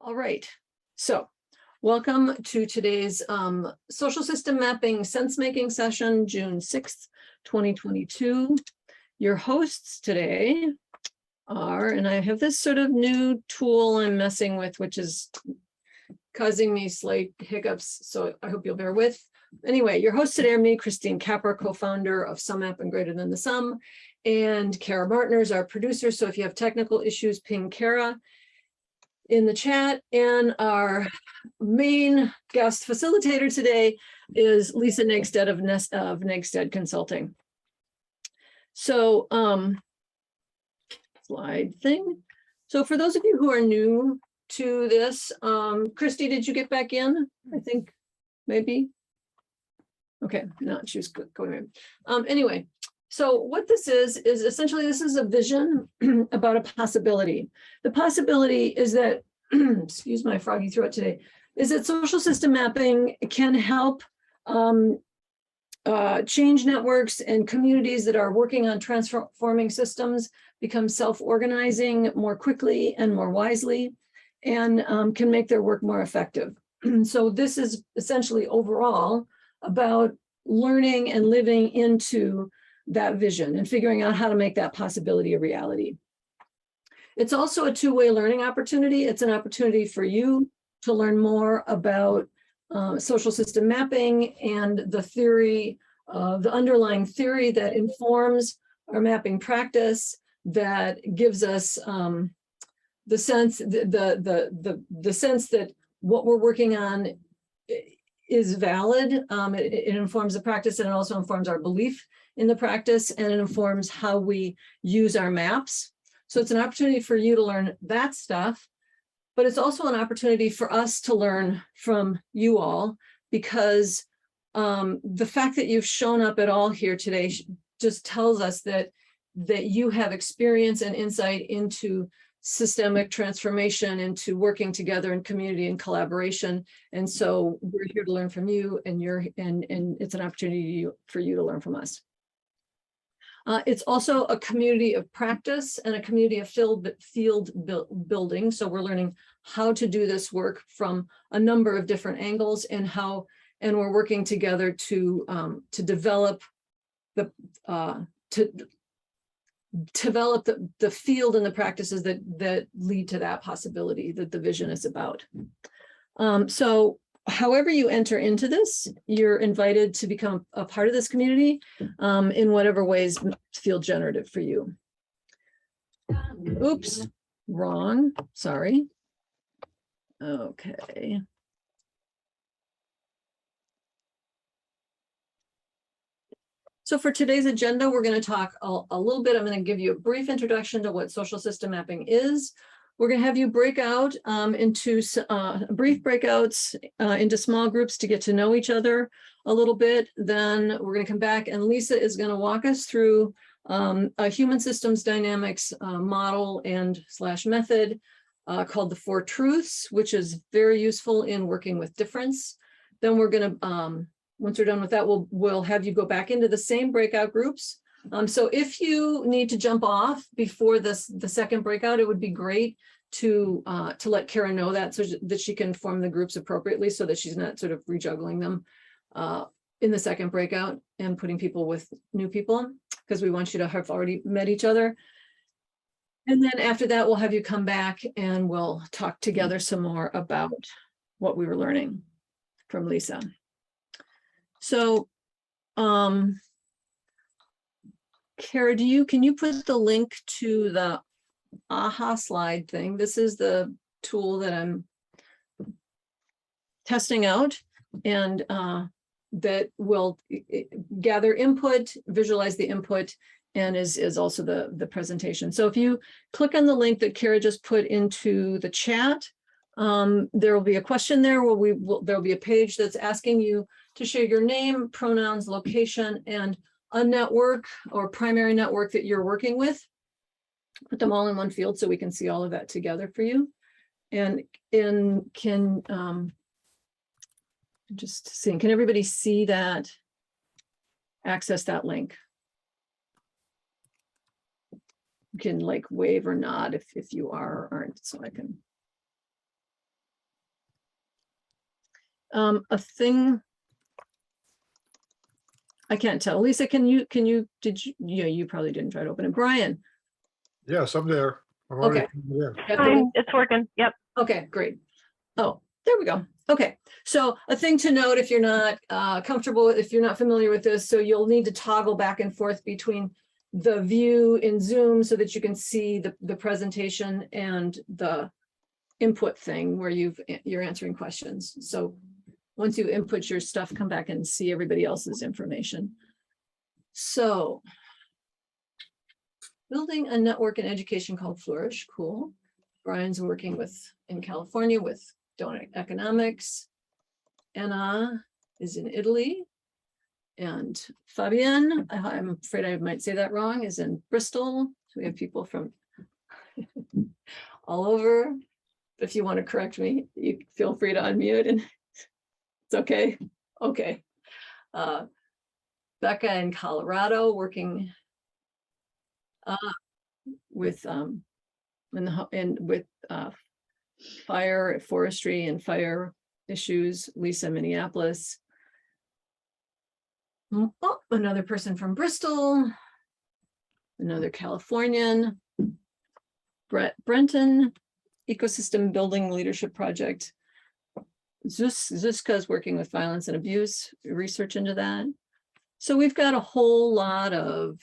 All right, so welcome to today's social system mapping sense-making session, June 6th, 2022. Your hosts today are, and I have this sort of new tool I'm messing with, which is causing me slight hiccups, so I hope you'll bear with. Anyway, your hosts today are me, Christine Capper, co-founder of SumMap and Greater Than the Sum, and Kara Martiners, our producer. So if you have technical issues, ping Kara in the chat. And our main guest facilitator today is Lisa Negstad of Negstad Consulting. So slide thing. So for those of you who are new to this, Christy, did you get back in? I think maybe. Okay, no, she was going in. Anyway, so what this is essentially, this is a vision about a possibility. The possibility is that, excuse my froggy throat today, is that social system mapping can help change networks and communities that are working on transforming systems become self-organizing more quickly and more wisely, and can make their work more effective. So this is essentially overall about learning and living into that vision and figuring out how to make that possibility a reality. It's also a two-way learning opportunity. It's an opportunity for you to learn more about social system mapping and the theory, the underlying theory that informs our mapping practice, that gives us the sense, the sense that what we're working on is valid. It informs the practice, and it also informs our belief in the practice, and it informs how we use our maps. So it's an opportunity for you to learn that stuff, but it's also an opportunity for us to learn from you all, because the fact that you've shown up at all here today just tells us that you have experience and insight into systemic transformation, into working together in community and collaboration. And so we're here to learn from you, and it's an opportunity for you to learn from us. It's also a community of practice and a community of field building. So we're learning how to do this work from a number of different angles, and we're working together to develop the field and the practices that lead to that possibility that the vision is about. So however you enter into this, you're invited to become a part of this community in whatever ways feel generative for you. Oops, wrong, sorry. Okay. So for today's agenda, we're going to talk a little bit. I'm going to give you a brief introduction to what social system mapping is. We're going to have you break out into brief breakouts into small groups to get to know each other a little bit. Then we're going to come back, and Lisa is going to walk us through a human systems dynamics model and / method called the 4 Truths, which is very useful in working with difference. Then we're going to, once we're done with that, we'll have you go back into the same breakout groups. So if you need to jump off before the second breakout, it would be great to let Kara know that, so that she can form the groups appropriately, so that she's not sort of rejuggling them in the second breakout and putting people with new people, because we want you to have already met each other. And then after that, we'll have you come back and we'll talk together some more about what we were learning from Lisa. So, Kara, can you put the link to the AHA slide thing? This is the tool that I'm testing out, and that will gather input, visualize the input, and is also the presentation. So if you click on the link that Kara just put into the chat, there will be a question there where there'll be a page that's asking you to share your name, pronouns, location, and a network or primary network that you're working with. Put them all in one field so we can see all of that together for you. And can just seeing, can everybody see that, access that link? You can like wave or nod if you are or aren't, so I can. A thing, I can't tell. Lisa, you probably didn't try to open it. Brian. Yes, I'm there. I'm Okay. It's working. Yep. Okay, great. Oh, there we go. Okay, so a thing to note if you're not comfortable, if you're not familiar with this, so you'll need to toggle back and forth between the view in Zoom so that you can see the presentation and the input thing where you're answering questions. So once you input your stuff, come back and see everybody else's information. So building a network in education called Flourish. Cool. Brian's working in California with donor economics. Anna is in Italy. And Fabienne, I'm afraid I might say that wrong, is in Bristol. So we have people from all over. If you want to correct me, you feel free to unmute and it's okay. Okay. Becca in Colorado working with fire, forestry and fire issues. Lisa, Minneapolis. Oh, another person from Bristol. Another Californian. Brenton, Ecosystem Building Leadership Project. Zuska is working with violence and abuse, research into that. So we've got a whole lot of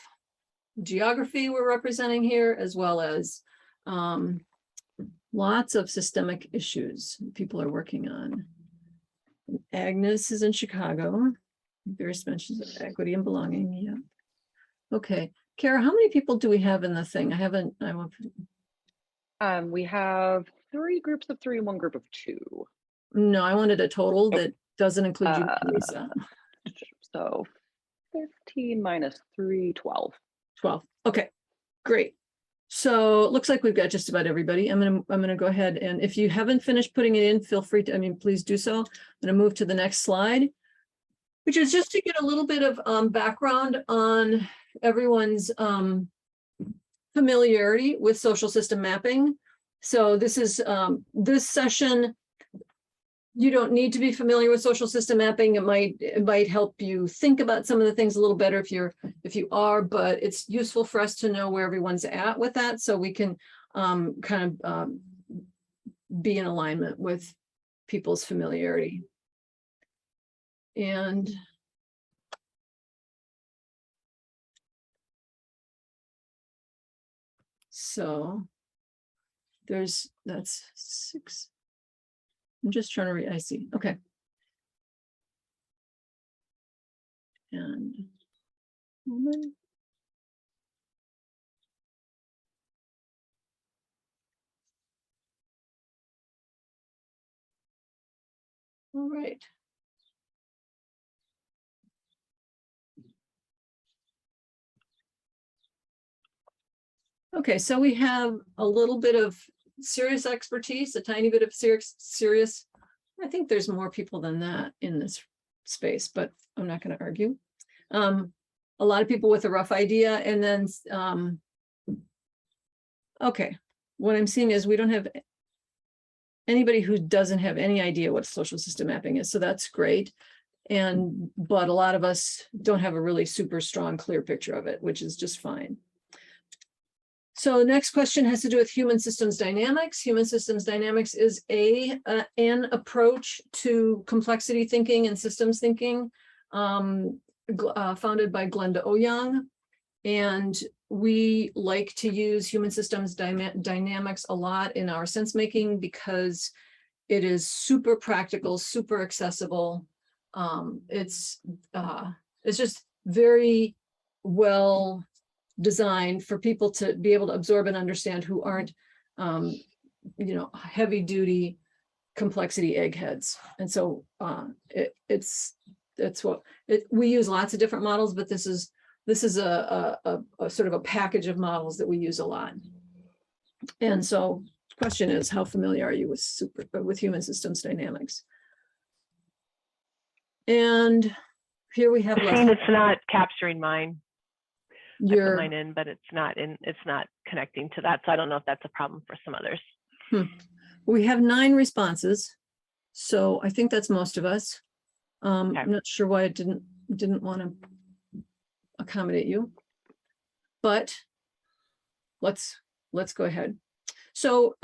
geography we're representing here, as well as lots of systemic issues people are working on. Agnes is in Chicago. Various mentions of equity and belonging. Yeah. Okay. Kara, how many people do we have in the thing? We have 3 groups of 3 and 1 group of 2. No, I wanted a total that doesn't include you, Lisa. So 15 minus 3, 12. 12. Okay, great. So it looks like we've got just about everybody. I'm gonna go ahead, and if you haven't finished putting it in, feel free to, please do so. I'm gonna move to the next slide, which is just to get a little bit of background on everyone's familiarity with social system mapping. So this is this session. You don't need to be familiar with social system mapping. It might help you think about some of the things a little better if you are, but it's useful for us to know where everyone's at with that, so we can be in alignment with people's familiarity. And so that's 6. I'm just trying to read, I see, okay. And all right. Okay, so we have a little bit of serious expertise, a tiny bit of serious. I think there's more people than that in this space, but I'm not going to argue. A lot of people with a rough idea, and then okay, what I'm seeing is we don't have anybody who doesn't have any idea what social system mapping is, so that's great. But a lot of us don't have a really super strong, clear picture of it, which is just fine. So the next question has to do with human systems dynamics. Human systems dynamics is an approach to complexity thinking and systems thinking, founded by Glenda Oyoung. And we like to use human systems dynamics a lot in our sense making because it is super practical, super accessible. It's just very well designed for people to be able to absorb and understand who aren't, heavy duty complexity eggheads. And so we use lots of different models, but this is a sort of a package of models that we use a lot. And so the question is, how familiar are you with human systems dynamics? And here we have it's not capturing mine. I put mine in, but it's not connecting to that. So I don't know if that's a problem for some others. We have 9 responses. So I think that's most of us. Okay. I'm not sure why I didn't want to accommodate you, but let's go ahead. So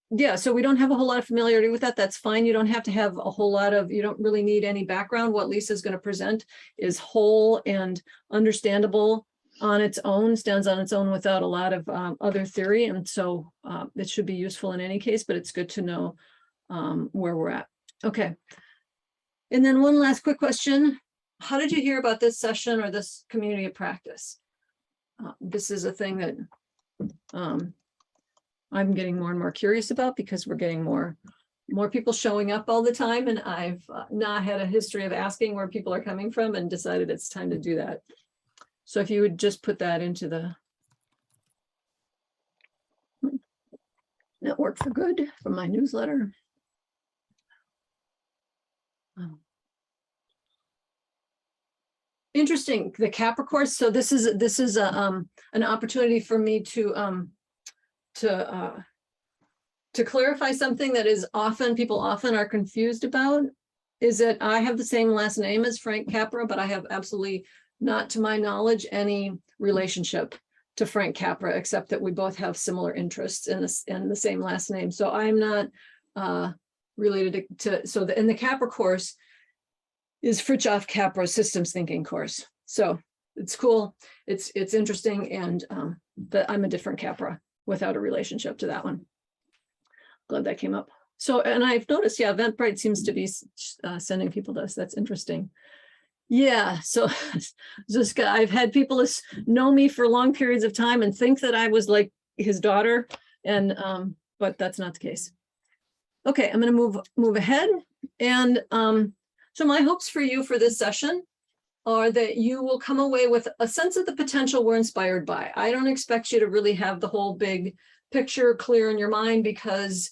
yeah, so we don't have a whole lot of familiarity with that. That's fine. You don't have to have a whole lot of, you don't really need any background. What Lisa's going to present is whole and understandable on its own, stands on its own without a lot of other theory. And so it should be useful in any case, but it's good to know where we're at. Okay. And then one last quick question. How did you hear about this session or this community of practice? This is a thing that I'm getting more and more curious about because we're getting more people showing up all the time. And I've not had a history of asking where people are coming from and decided it's time to do that. So if you would just put that into the Network for Good from my newsletter. Interesting, the Capra course. So this is an opportunity for me to clarify something that is people often are confused about, is that I have the same last name as Frank Capra, but I have absolutely not, to my knowledge, any relationship to Frank Capra, except that we both have similar interests in the same last name. So I'm not related to, so in the Capra course is Fritjof Capra's systems thinking course. So it's cool. It's interesting. And that I'm a different Capra without a relationship to that one. Glad that came up. So, and I've noticed, yeah, Eventbrite seems to be sending people to us. That's interesting. Yeah, so just I've had people know me for long periods of time and think that I was like his daughter, and but that's not the case. Okay, I'm going to move ahead, and so my hopes for you for this session are that you will come away with a sense of the potential we're inspired by. I don't expect you to really have the whole big picture clear in your mind because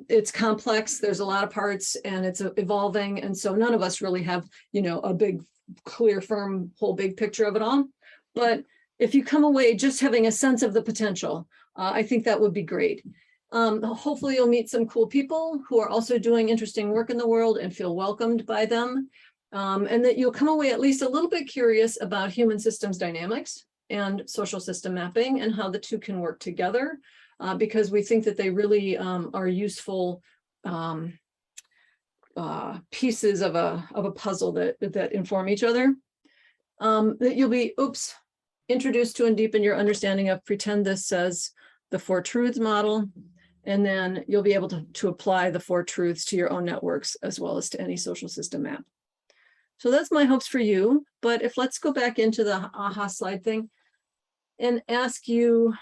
it's complex. There's a lot of parts and it's evolving. And so none of us really have, a big, clear, firm, whole big picture of it all. But if you come away just having a sense of the potential, I think that would be great. Hopefully you'll meet some cool people who are also doing interesting work in the world and feel welcomed by them. And that you'll come away at least a little bit curious about human systems dynamics and social system mapping and how the two can work together. Because we think that they really are useful pieces of a puzzle that inform each other. That you'll be, introduced to and deepen your understanding of, pretend this says, the 4 truths model, and then you'll be able to apply the 4 truths to your own networks as well as to any social system map. So that's my hopes for you. But let's go back into the AHA slide thing and ask you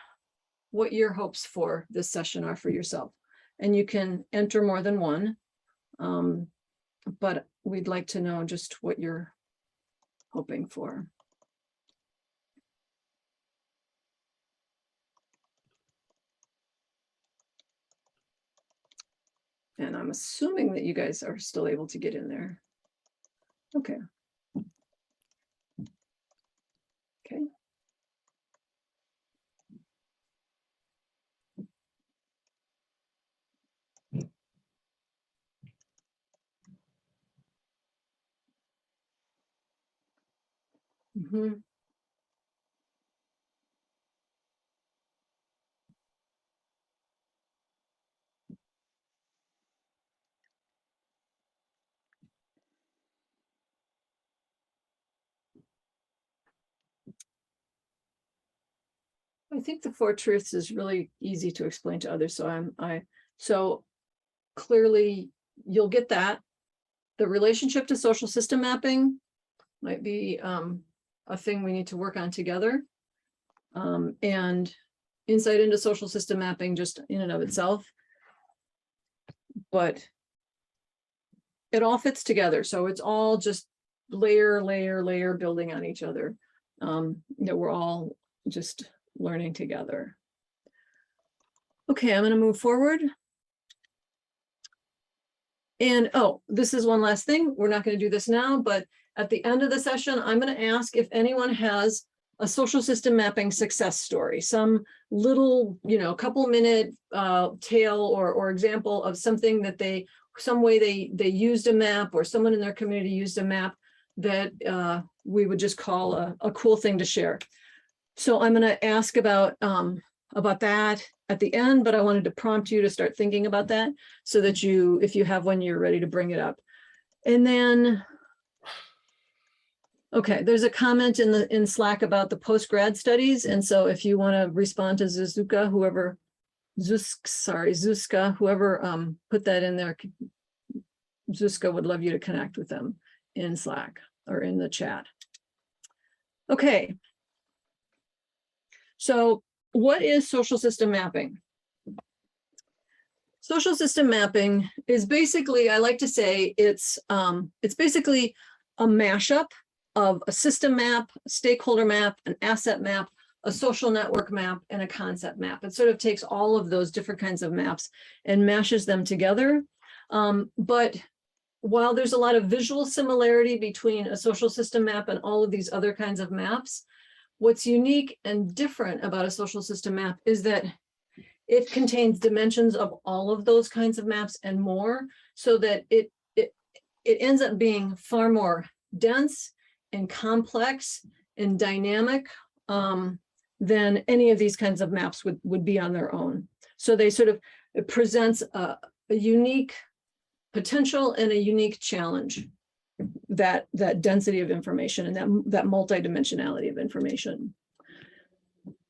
what your hopes for this session are for yourself. And you can enter more than one, but we'd like to know just what you're hoping for. And I'm assuming that you guys are still able to get in there. Okay. Okay. Mm-hmm. I think the 4 truths is really easy to explain to others. So so clearly you'll get that. The relationship to social system mapping might be a thing we need to work on together. And insight into social system mapping just in and of itself. But it all fits together. So it's all just layer building on each other. That we're all just learning together. Okay, I'm going to move forward. And this is one last thing. We're not going to do this now, but at the end of the session, I'm going to ask if anyone has a social system mapping success story, some little, couple minute tale or example of something that they some way they used a map, or someone in their community used a map that we would just call a cool thing to share. So I'm going to ask about that at the end, but I wanted to prompt you to start thinking about that so that you, if you have one, you're ready to bring it up. And then, okay, there's a comment in Slack about the post-grad studies. And so if you want to respond to Zuska, whoever put that in there, Zuska would love you to connect with them in Slack or in the chat. Okay. So what is social system mapping? Social system mapping is basically, I like to say, it's basically a mashup of a system map, a stakeholder map, an asset map, a social network map, and a concept map. It sort of takes all of those different kinds of maps and mashes them together. But while there's a lot of visual similarity between a social system map and all of these other kinds of maps, what's unique and different about a social system map is that it contains dimensions of all of those kinds of maps and more, so that it ends up being far more dense and complex and dynamic than any of these kinds of maps would be on their own. So they sort of, it presents a unique potential and a unique challenge, that density of information and that multidimensionality of information.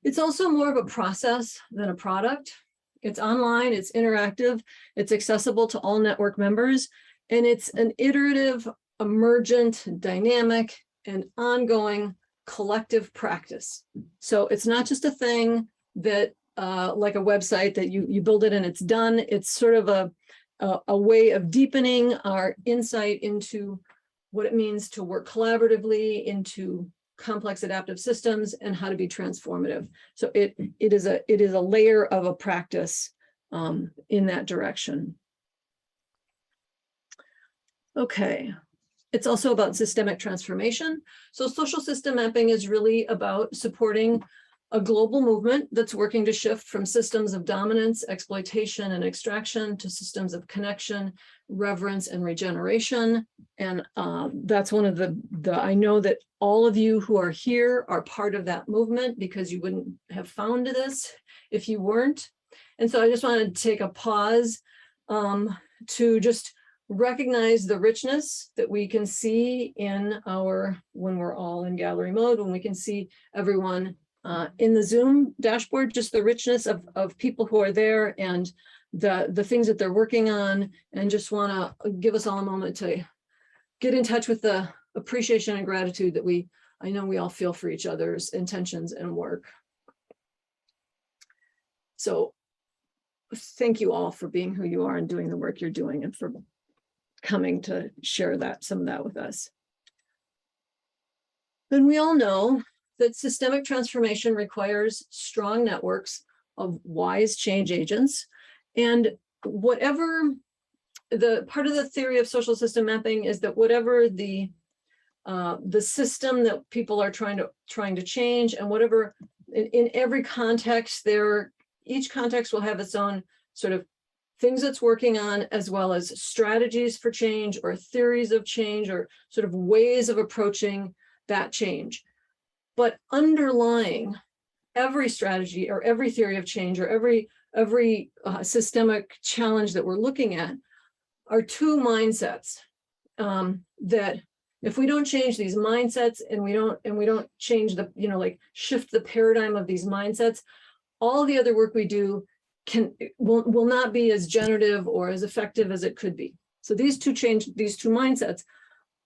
It's also more of a process than a product. It's online, it's interactive, it's accessible to all network members, and it's an iterative, emergent, dynamic, and ongoing collective practice. So it's not just a thing that, like a website that you build it and it's done. It's sort of a way of deepening our insight into what it means to work collaboratively into complex adaptive systems and how to be transformative. So it is a layer of a practice in that direction. Okay. It's also about systemic transformation. So social system mapping is really about supporting a global movement that's working to shift from systems of dominance, exploitation, and extraction to systems of connection, reverence, and regeneration. And that's one of the I know that all of you who are here are part of that movement, because you wouldn't have found this if you weren't. And so I just wanted to take a pause to just recognize the richness that we can see in when we're all in gallery mode, when we can see everyone in the Zoom dashboard, just the richness of people who are there and the things that they're working on, and just want to give us all a moment to get in touch with the appreciation and gratitude that I know we all feel for each other's intentions and work. So thank you all for being who you are and doing the work you're doing, and for coming to share some of that with us. Then we all know that systemic transformation requires strong networks of wise change agents. And whatever the part of the theory of social system mapping is that whatever the system that people are trying to change, and whatever in every context, each context will have its own sort of things it's working on, as well as strategies for change or theories of change or sort of ways of approaching that change. But underlying every strategy or every theory of change or every systemic challenge that we're looking at are two mindsets that if we don't change these mindsets and we don't change shift the paradigm of these mindsets, all the other work we do will not be as generative or as effective as it could be. So these two mindsets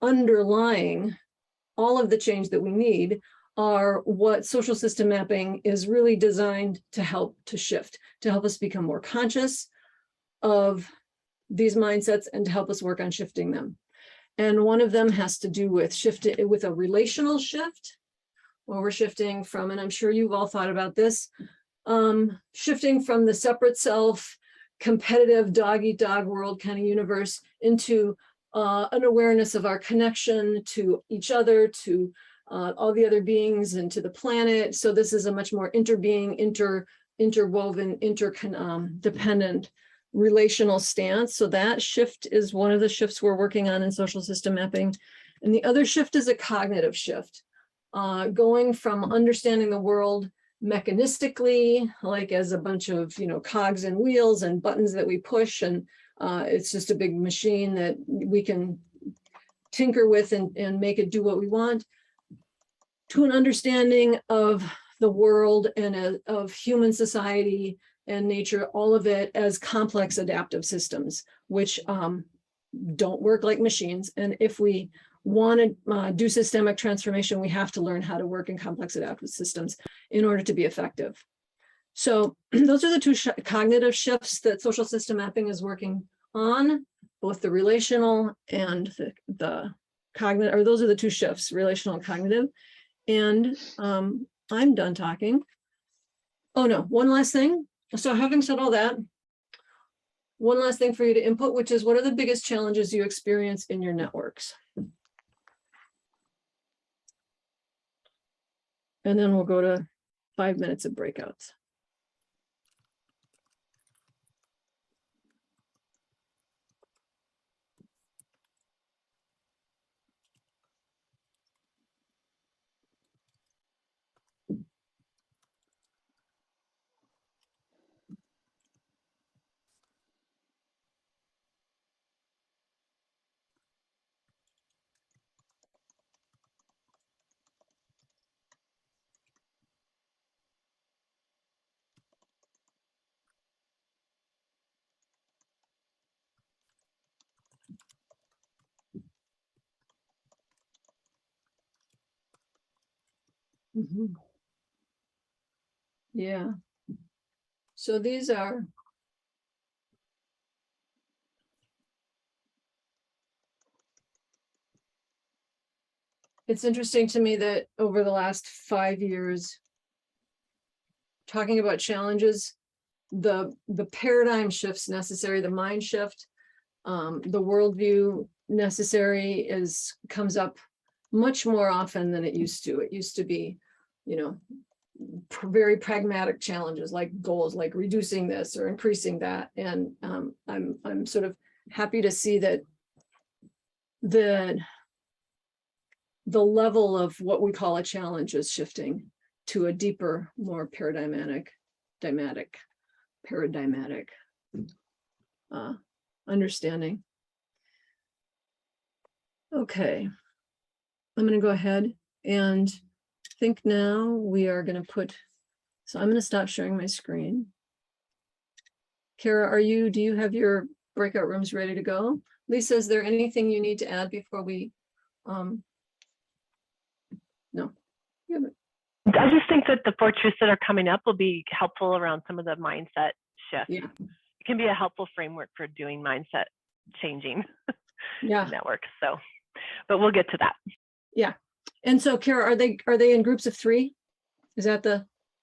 underlying all of the change that we need are what social system mapping is really designed to help to shift, to help us become more conscious of these mindsets and to help us work on shifting them. And one of them has to do with with a relational shift, where we're shifting from, and I'm sure you've all thought about this, shifting from the separate self, competitive dog-eat-dog world kind of universe into an awareness of our connection to each other, to all the other beings, and to the planet. So this is a much more interbeing, interwoven, interdependent relational stance. So that shift is one of the shifts we're working on in social system mapping. And the other shift is a cognitive shift, going from understanding the world mechanistically, like as a bunch of, cogs and wheels and buttons that we push, and it's just a big machine that we can tinker with and make it do what we want, to an understanding of the world and of human society and nature, all of it as complex adaptive systems, which don't work like machines. And if we want to do systemic transformation, we have to learn how to work in complex adaptive systems in order to be effective. So those are the two cognitive shifts that social system mapping is working on, both the relational and the cognitive, or those are the two shifts, relational and cognitive. And I'm done talking. Oh no, one last thing. So having said all that, one last thing for you to input, which is, what are the biggest challenges you experience in your networks? And then we'll go to 5 minutes of breakouts. Mm-hmm. Yeah. So these are, it's interesting to me that over the last 5 years, talking about challenges, the paradigm shifts necessary, the mind shift, the worldview necessary comes up much more often than it used to. It used to be, very pragmatic challenges, like goals, like reducing this or increasing that. And I'm sort of happy to see that the level of what we call a challenge is shifting to a deeper, more paradigmatic understanding. Okay, I'm going to go ahead and think now we are going to so I'm going to stop sharing my screen. Kara, do you have your breakout rooms ready to go? Lisa, is there anything you need to add before we, no? I just think that the 4 truths that are coming up will be helpful around some of the mindset shifts. Yeah. It can be a helpful framework for doing mindset changing networks. So, but we'll get to that. Yeah. And so, Kara, are they in groups of 3? Is that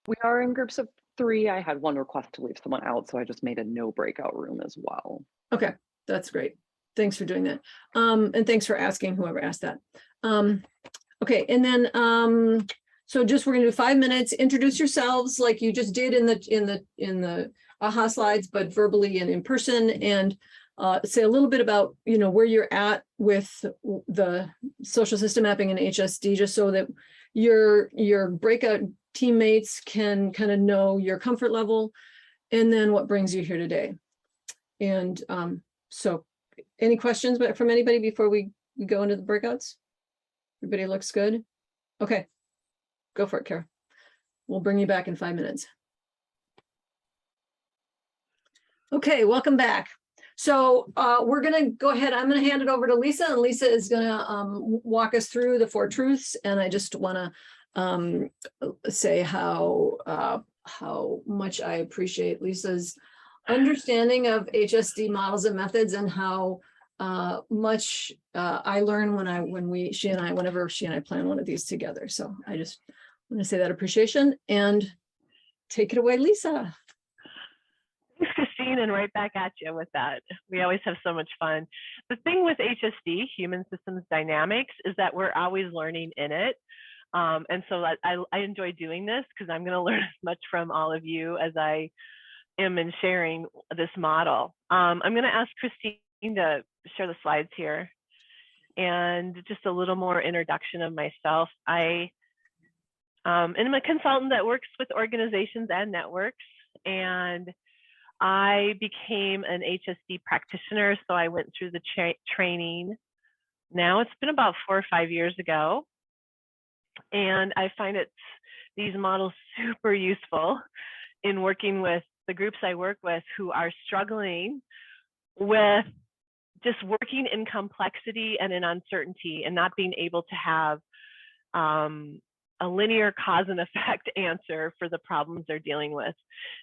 We are in groups of 3. I had one request to leave someone out, so I just made a no breakout room as well. Okay, that's great. Thanks for doing that. And thanks for asking, whoever asked that. Okay, and then so just we're gonna do 5 minutes. Introduce yourselves like you just did in the AHA slides, but verbally and in person, and say a little bit about where you're at with the social system mapping and HSD, just so that your breakout teammates can kind of know your comfort level, and then what brings you here today. And so any questions from anybody before we go into the breakouts? Everybody looks good? Okay, go for it, Kara. We'll bring you back in 5 minutes. Okay, welcome back. So we're going to go ahead. I'm going to hand it over to Lisa, and Lisa is going to walk us through the 4 truths. And I just want to say how much I appreciate Lisa's understanding of HSD models and methods, and how much I learn whenever she and I plan one of these together. So I just want to say that appreciation, and take it away, Lisa. Thanks, Christine, and right back at you with that. We always have so much fun. The thing with HSD, Human Systems Dynamics, is that we're always learning in it. And so I enjoy doing this because I'm going to learn as much from all of you as I am in sharing this model. I'm going to ask Christine to share the slides here, and just a little more introduction of myself. I am a consultant that works with organizations and networks, and I became an HSD practitioner, so I went through the training. Now it's been about 4 or 5 years ago, and I find these models super useful in working with the groups I work with who are struggling with just working in complexity and in uncertainty and not being able to have a linear cause and effect answer for the problems they're dealing with.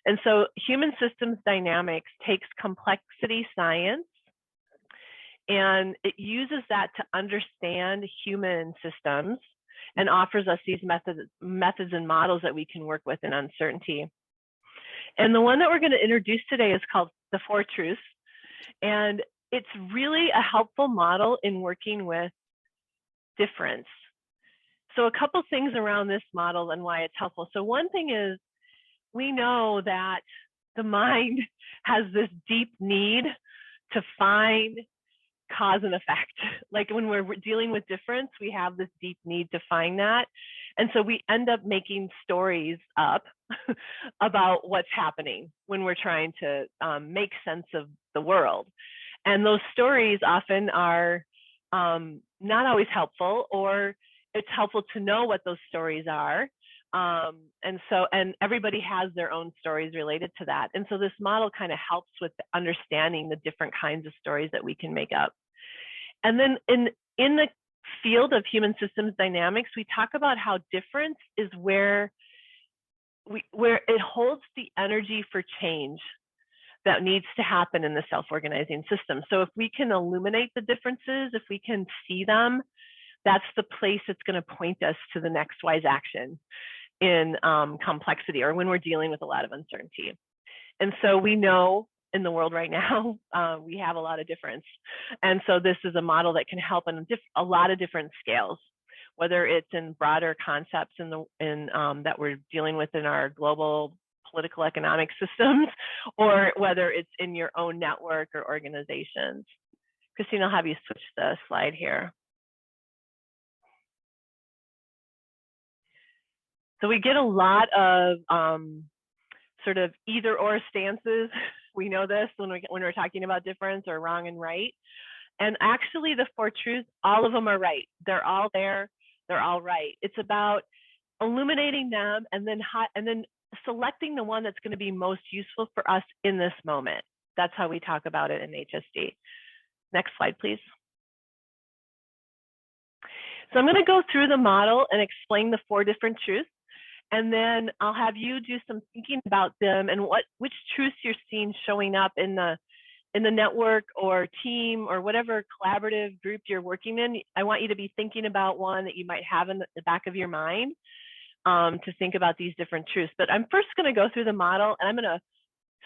And so human systems dynamics takes complexity science and it uses that to understand human systems and offers us these methods and models that we can work with in uncertainty. And the one that we're going to introduce today is called the 4 Truths. And it's really a helpful model in working with difference. So a couple things around this model and why it's helpful. So one thing is, we know that the mind has this deep need to find cause and effect. Like when we're dealing with difference, we have this deep need to find that. And so we end up making stories up about what's happening when we're trying to make sense of the world. And those stories often are not always helpful, or it's helpful to know what those stories are. And everybody has their own stories related to that. And so this model kind of helps with understanding the different kinds of stories that we can make up. And then in the field of human systems dynamics, we talk about how difference is where it holds the energy for change that needs to happen in the self-organizing system. So if we can illuminate the differences, if we can see them, that's the place that's going to point us to the next wise action in complexity, or when we're dealing with a lot of uncertainty. And so we know in the world right now, we have a lot of difference. And so this is a model that can help in a lot of different scales, whether it's in broader concepts that we're dealing with in our global political economic systems, or whether it's in your own network or organizations. Christine, I'll have you switch the slide here. So we get a lot of sort of either or stances. We know this when we're talking about difference or wrong and right. And actually the 4 truths, all of them are right. They're all there. They're all right. It's about illuminating them and then selecting the one that's going to be most useful for us in this moment. That's how we talk about it in HSD. Next slide, please. So I'm going to go through the model and explain the 4 different truths. And then I'll have you do some thinking about them and which truths you're seeing showing up in the network or team or whatever collaborative group you're working in. I want you to be thinking about one that you might have in the back of your mind to think about these different truths. But I'm first going to go through the model, and I'm going to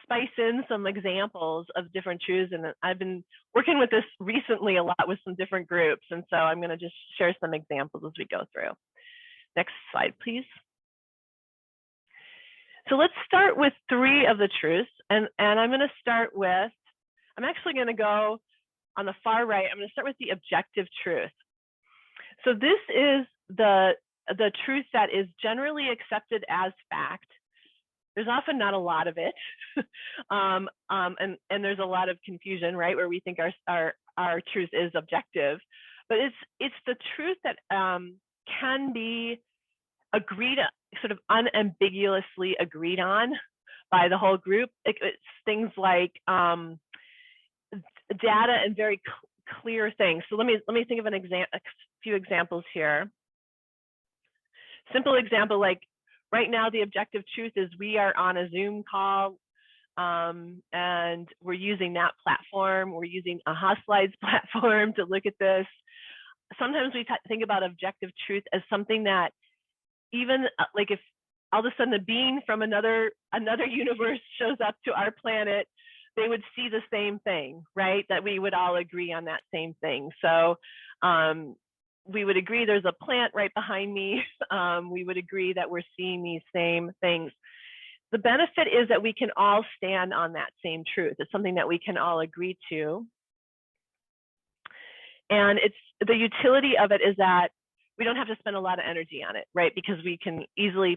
spice in some examples of different truths. And I've been working with this recently a lot with some different groups. And so I'm going to just share some examples as we go through. Next slide, please. So let's start with 3 of the truths. And I'm going to start with, I'm actually going to go on the far right. I'm going to start with the objective truth. So this is the truth that is generally accepted as fact. There's often not a lot of it. And there's a lot of confusion, right, where we think our truth is objective. But it's the truth that can be agreed, sort of unambiguously agreed on by the whole group. It's things like data and very clear things. So let me think of a few examples here. Simple example, like right now, the objective truth is we are on a Zoom call and we're using that platform. We're using a Slides platform to look at this. Sometimes we think about objective truth as something that even like if all of a sudden a being from another universe shows up to our planet, they would see the same thing, right? That we would all agree on that same thing. So we would agree there's a plant right behind me. We would agree that we're seeing these same things. the benefit is that we can all stand on that same truth. It's something that we can all agree to. And it's the utility of it is that we don't have to spend a lot of energy on it, right? Because we can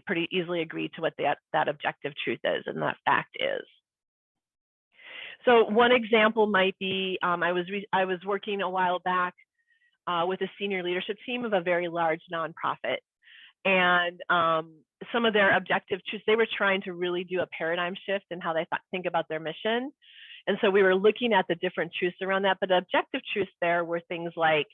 pretty easily agree to what that objective truth is and that fact is. So one example might be, I was working a while back with a senior leadership team of a very large nonprofit. And some of their objective truths, they were trying to really do a paradigm shift in how they think about their mission. And so we were looking at the different truths around that, but the objective truths there were things like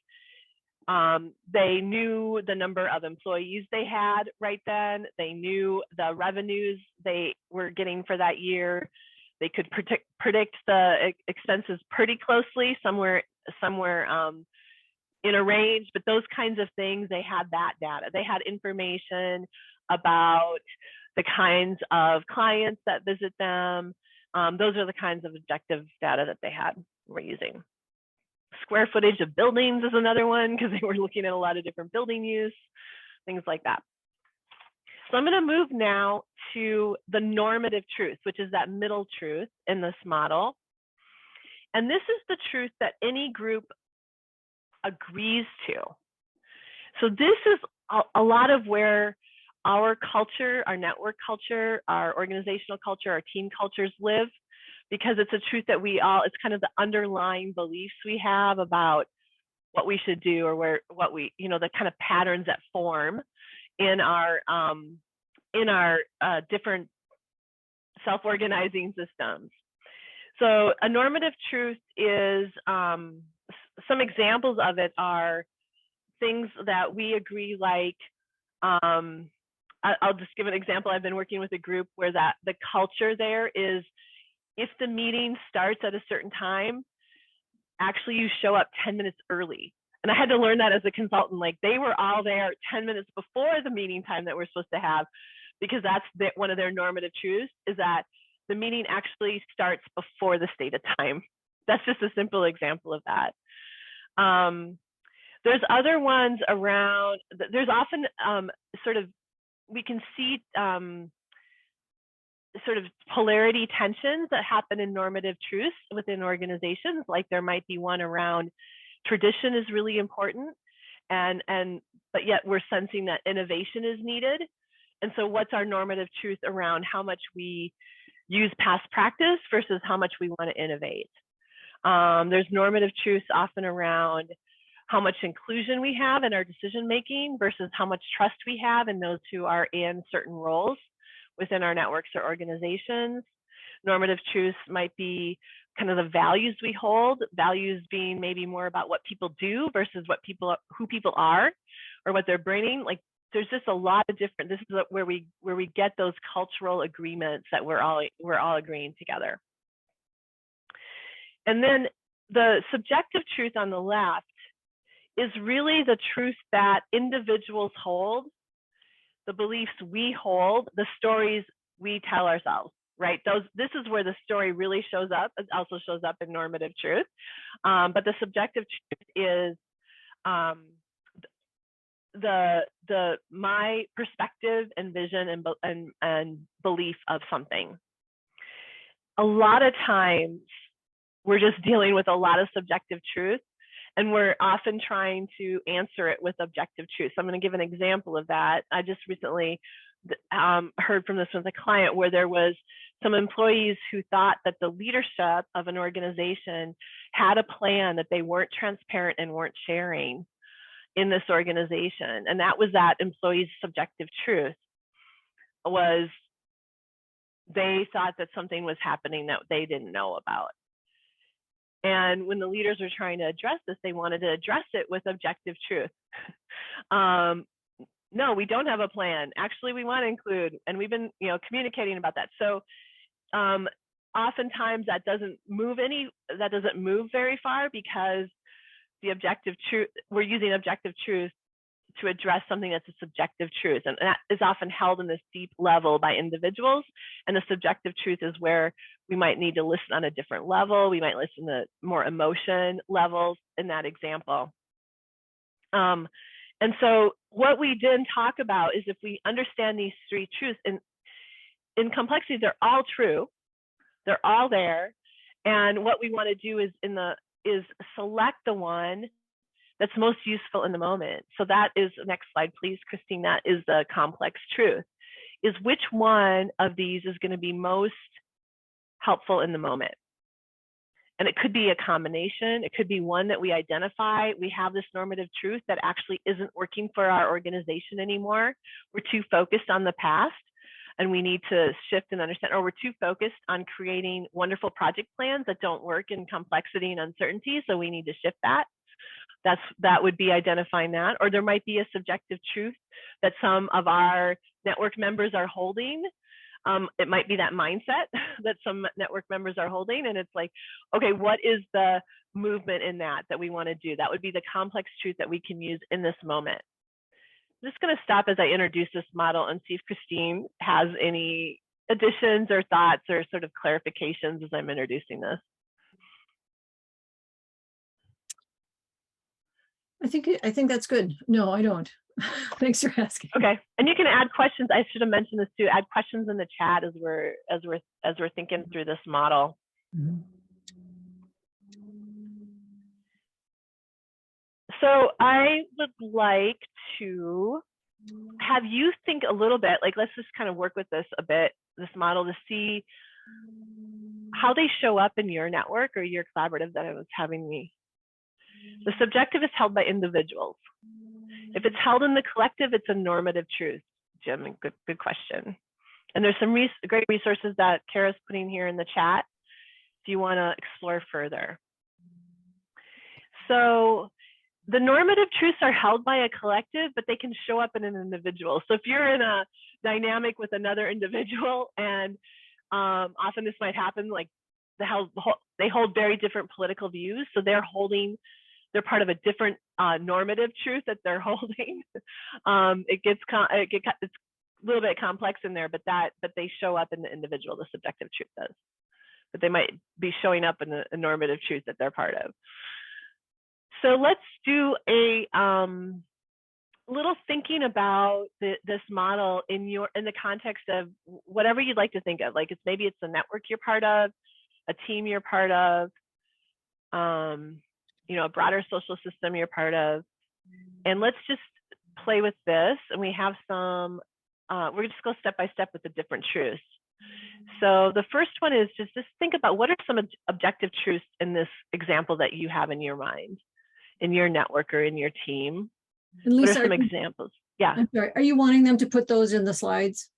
they knew the number of employees they had right then. They knew the revenues they were getting for that year. They could predict the expenses pretty closely, somewhere in a range, but those kinds of things, they had that data. They had information about the kinds of clients that visit them. Those are the kinds of objective data that they were using. Square footage of buildings is another one, because they were looking at a lot of different building use, things like that. So I'm going to move now to the normative truth, which is that middle truth in this model. And this is the truth that any group agrees to. So this is a lot of where our culture, our network culture, our organizational culture, our team cultures live, because it's a truth that it's kind of the underlying beliefs we have about what we should do, or the kind of patterns that form in our different self-organizing systems. So a normative truth is, some examples of it are things that we agree, like, I'll just give an example. I've been working with a group where the culture there is, if the meeting starts at a certain time, actually you show up 10 minutes early. And I had to learn that as a consultant. Like, they were all there 10 minutes before the meeting time that we're supposed to have, because that's one of their normative truths, is that the meeting actually starts before the stated time. That's just a simple example of that. There's other ones around, there's often we can see sort of polarity tensions that happen in normative truths within organizations. Like, there might be one around tradition is really important, but yet we're sensing that innovation is needed. And so what's our normative truth around how much we use past practice versus how much we want to innovate? There's normative truths often around how much inclusion we have in our decision making versus how much trust we have in those who are in certain roles within our networks or organizations. Normative truths might be kind of the values we hold, values being maybe more about what people do versus who people are or what they're bringing. Like, there's just a lot of different, this is where we get those cultural agreements that we're all agreeing together. And then the subjective truth on the left is really the truth that individuals hold, the beliefs we hold, the stories we tell ourselves, right? This is where the story really shows up. It also shows up in normative truth. But the subjective truth is my perspective and vision and belief of something. A lot of times we're just dealing with a lot of subjective truth, and we're often trying to answer it with objective truth. So I'm going to give an example of that. I just recently heard from this with a client where there was some employees who thought that the leadership of an organization had a plan that they weren't transparent and weren't sharing in this organization. And that was that employee's subjective truth, was they thought that something was happening that they didn't know about. And when the leaders were trying to address this, they wanted to address it with objective truth. No, we don't have a plan. Actually, we want to include, and we've been, communicating about that. So oftentimes that doesn't move very far, because the objective truth, we're using objective truth to address something that's a subjective truth. And that is often held in this deep level by individuals. And the subjective truth is where we might need to listen on a different level. We might listen to more emotion levels in that example. And so what we didn't talk about is, if we understand these three truths, and in complexity, they're all true. They're all there. And what we want to do is select the one that's most useful in the moment. So that is, next slide, please, Christine, that is the complex truth, is which one of these is going to be most helpful in the moment. And it could be a combination. It could be one that we identify. We have this normative truth that actually isn't working for our organization anymore. We're too focused on the past and we need to shift and understand, or we're too focused on creating wonderful project plans that don't work in complexity and uncertainty. So we need to shift that. That would be identifying that. Or there might be a subjective truth that some of our network members are holding. It might be that mindset that some network members are holding. And it's like, okay, what is the movement in that we want to do? That would be the complex truth that we can use in this moment. I'm just going to stop as I introduce this model and see if Christine has any additions or thoughts or sort of clarifications as I'm introducing this. I think that's good. No, I don't. Thanks for asking. Okay, and you can add questions. I should have mentioned this too. Add questions in the chat as we're thinking through this model. Mm-hmm. So I would like to have you think a little bit, like let's just kind of work with this a bit, this model, to see how they show up in your network or your collaborative that I was having me. The subjective is held by individuals. If it's held in the collective, it's a normative truth. Jim, good question. And there's some great resources that Kara's putting here in the chat if you want to explore further. So the normative truths are held by a collective, but they can show up in an individual. So if you're in a dynamic with another individual, and often this might happen, like they hold very different political views, so they're part of a different normative truth that they're holding. It's a little bit complex in there, but they show up in the individual, the subjective truth does. But they might be showing up in a normative truth that they're part of. So let's do a little thinking about this model in the context of whatever you'd like to think of. Like maybe it's a network you're part of, a team you're part of, a broader social system you're part of. And let's just play with this. And we have some, we're just go step by step with the different truths. So the first one is just think about what are some objective truths in this example that you have in your mind, in your network or in your team. And Lisa, what are some examples? Yeah. I'm sorry. Are you wanting them to put those in the slides?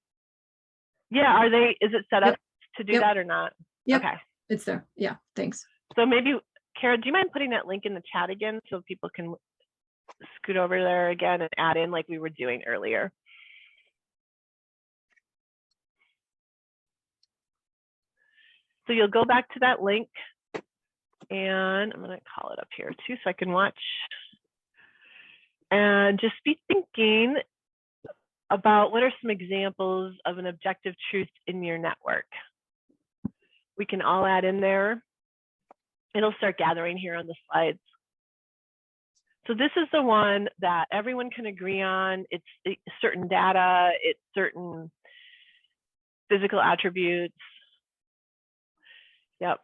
Yeah. Is it set up to do that or not? Yep. Okay. It's there. Yeah. Thanks. So maybe, Kara, do you mind putting that link in the chat again so people can scoot over there again and add in like we were doing earlier? So you'll go back to that link, and I'm going to call it up here too so I can watch. And just be thinking about what are some examples of an objective truth in your network. We can all add in there. It'll start gathering here on the slides. So this is the one that everyone can agree on. It's certain data, it's certain physical attributes. Yep.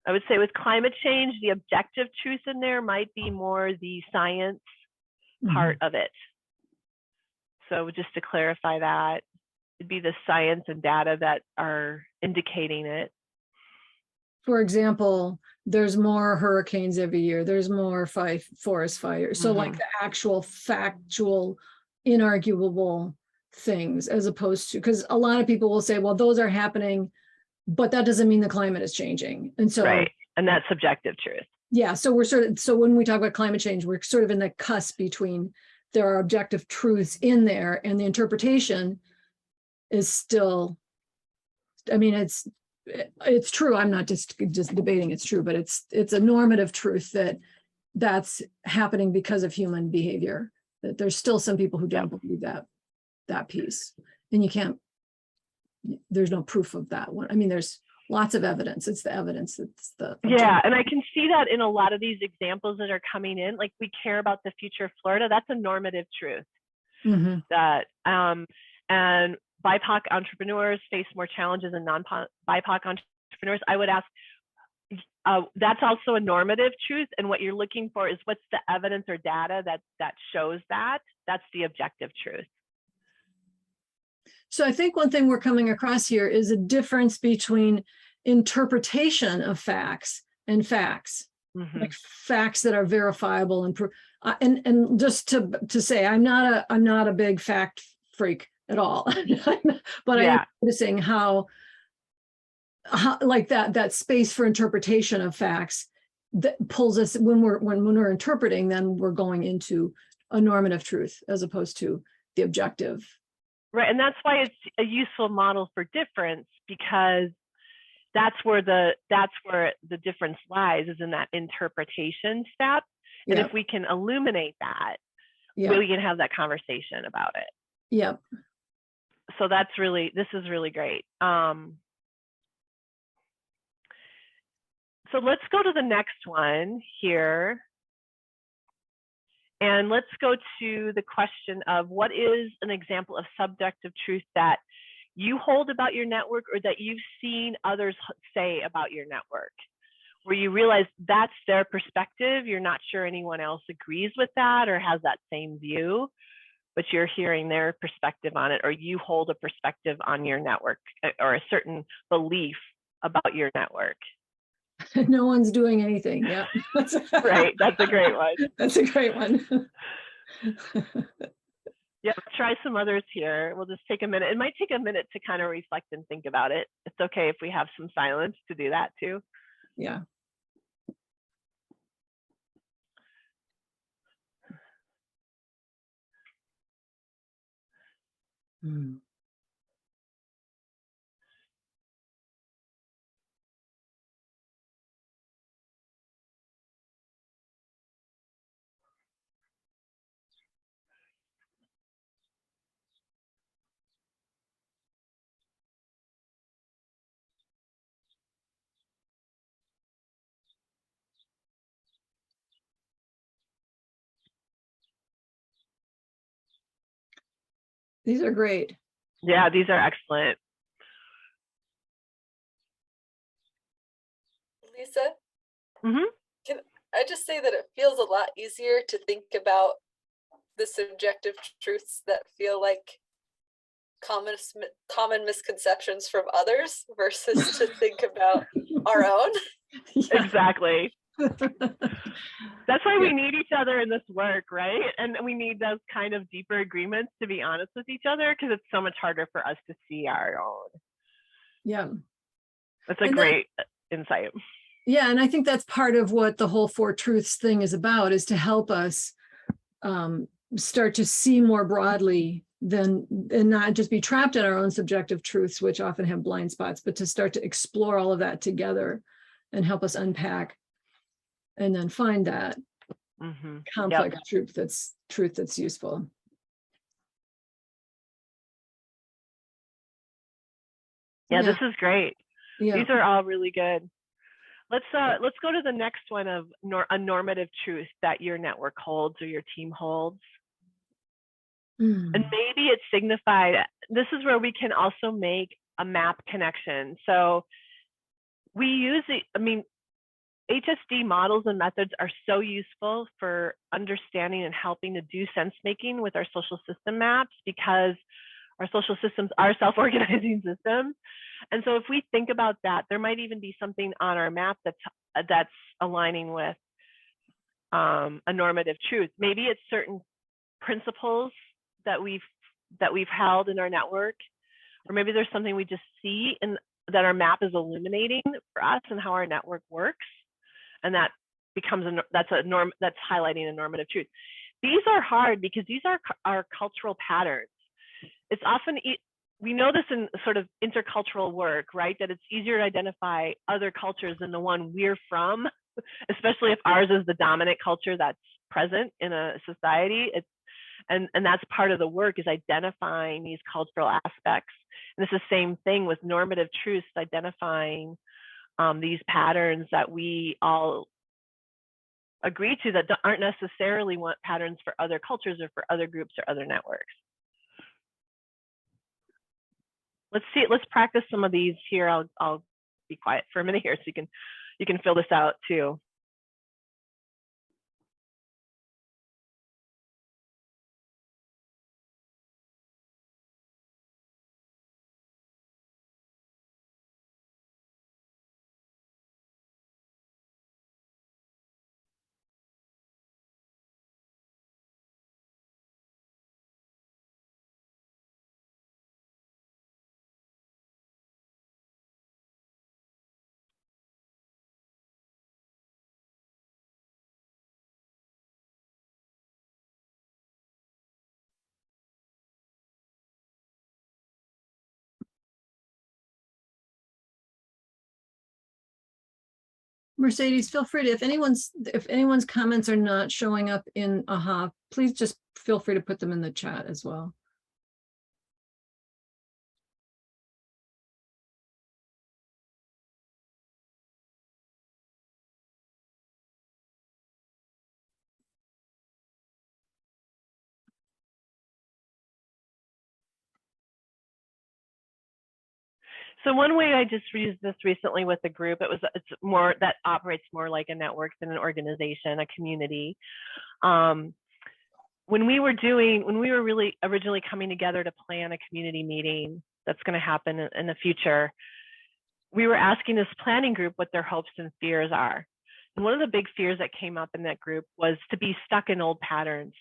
I would say with climate change, the objective truth in there might be more the science part of it. So just to clarify that, it'd be the science and data that are indicating it. For example, there's more hurricanes every year. There's more forest fires. So like the actual factual, inarguable things, as opposed to, because a lot of people will say, well, those are happening, but that doesn't mean the climate is changing. And so, right. And that's subjective truth. Yeah. So so when we talk about climate change, we're sort of in the cusp between there are objective truths in there and the interpretation is still, I mean, it's true. I'm not just debating it's true, but it's a normative truth that's happening because of human behavior, that there's still some people who don't believe that piece. And you can't, there's no proof of that one. I mean, there's lots of evidence. It's the evidence. It's the yeah, and I can see that in a lot of these examples that are coming in, like we care about the future of Florida. That's a normative truth. Mhm. That and BIPOC entrepreneurs face more challenges than non-BIPOC entrepreneurs. I would ask, that's also a normative truth. And what you're looking for is what's the evidence or data that shows that. That's the objective truth. So I think one thing we're coming across here is a difference between interpretation of facts and facts, like facts that are verifiable and just to say, I'm not a big fact freak at all, but I am noticing how like that space for interpretation of facts that pulls us when we're interpreting, then we're going into a normative truth as opposed to the objective. Right, and that's why it's a useful model for difference, because that's where the difference lies, is in that interpretation step. And if we can illuminate that, we can have that conversation about it. Yep. So this is really great. So let's go to the next one here. And let's go to the question of, what is an example of subjective truth that you hold about your network, or that you've seen others say about your network, where you realize that's their perspective, you're not sure anyone else agrees with that or has that same view, but you're hearing their perspective on it, or you hold a perspective on your network or a certain belief about your network. No one's doing anything. Yeah. Right. That's a great one. That's a great one. Yeah, try some others here. We'll just take a minute. It might take a minute to kind of reflect and think about it. It's okay if we have some silence to do that too. Yeah. Mm. These are great. Yeah, these are excellent. Lisa, Mm-hmm. can I just say that it feels a lot easier to think about the subjective truths that feel like common misconceptions from others versus to think about our own. Yeah. Exactly. That's why we need each other in this work, right? And we need those kind of deeper agreements to be honest with each other, because it's so much harder for us to see our own. Yeah. That's a great insight. Yeah, and I think that's part of what the whole Four Truths thing is about, is to help us start to see more broadly and not just be trapped in our own subjective truths, which often have blind spots, but to start to explore all of that together and help us unpack and then find that complex truth that's useful. Yeah, this is great. Yeah. These are all really good. Let's go to the next one of a normative truth that your network holds or your team holds. And maybe it's signified. This is where we can also make a map connection. So we use HSD models and methods are so useful for understanding and helping to do sense making with our social system maps, because our social systems are self-organizing systems. And so if we think about that, there might even be something on our map that's aligning with a normative truth. Maybe it's certain principles that we've held in our network, or maybe there's something we just see and that our map is illuminating for us and how our network works, and that becomes that's highlighting a normative truth. These are hard because these are our cultural patterns. It's often, we know this in sort of intercultural work, right? That it's easier to identify other cultures than the one we're from, especially if ours is the dominant culture that's present in a society. And that's part of the work, is identifying these cultural aspects. And it's the same thing with normative truths, identifying these patterns that we all agree to that aren't necessarily want patterns for other cultures or for other groups or other networks. Let's practice some of these here. I'll be quiet for a minute here so you can fill this out too. Mercedes, feel free to, if anyone's comments are not showing up in AHA, please just feel free to put them in the chat as well. So one way I just used this recently with a group, it's more that operates more like a network than an organization, a community. When we were really originally coming together to plan a community meeting that's going to happen in the future, we were asking this planning group what their hopes and fears are. And one of the big fears that came up in that group was to be stuck in old patterns.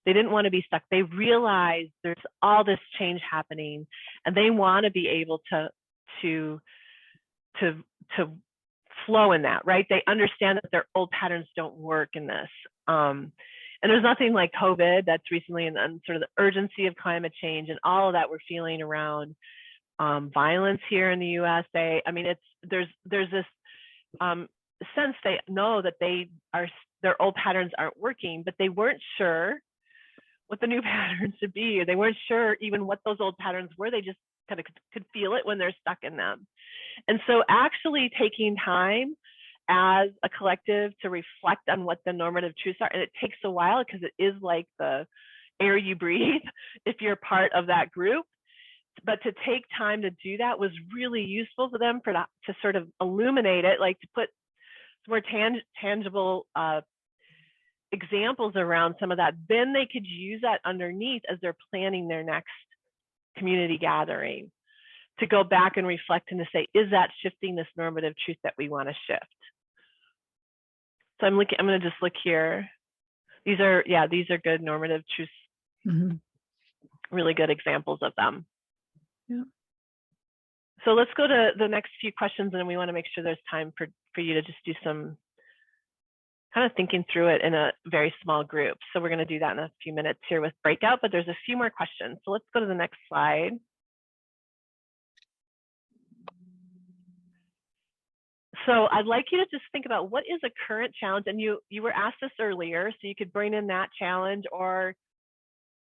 They didn't want to be stuck. They realized there's all this change happening, and they want to be able to flow in that, right? They understand that their old patterns don't work in this. And there's nothing like COVID that's recently, and sort of the urgency of climate change and all of that we're feeling around violence here in the USA. I mean, there's this sense they know that their old patterns aren't working, but they weren't sure what the new patterns should be. They weren't sure even what those old patterns were. They just kind of could feel it when they're stuck in them. And so actually taking time as a collective to reflect on what the normative truths are, and it takes a while because it is like the air you breathe if you're part of that group, but to take time to do that was really useful for them to sort of illuminate it, like to put more tangible examples around some of that. Then they could use that underneath as they're planning their next community gathering, to go back and reflect and to say, is that shifting this normative truth that we want to shift? So I'm going to just look here. These are good normative truths. Mm-hmm. Really good examples of them. Yeah. So let's go to the next few questions, and we want to make sure there's time for you to just do some kind of thinking through it in a very small group. So we're going to do that in a few minutes here with Breakout, but there's a few more questions. So let's go to the next slide. So I'd like you to just think about what is a current challenge, and you were asked this earlier, so you could bring in that challenge, or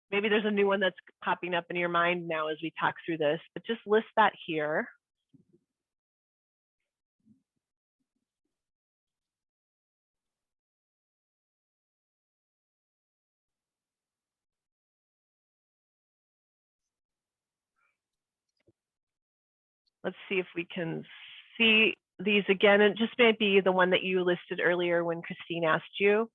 maybe there's a new one that's popping up in your mind now as we talk through this, but just list that here. Let's see if we can see these again. It just may be the one that you listed earlier when Christine asked you.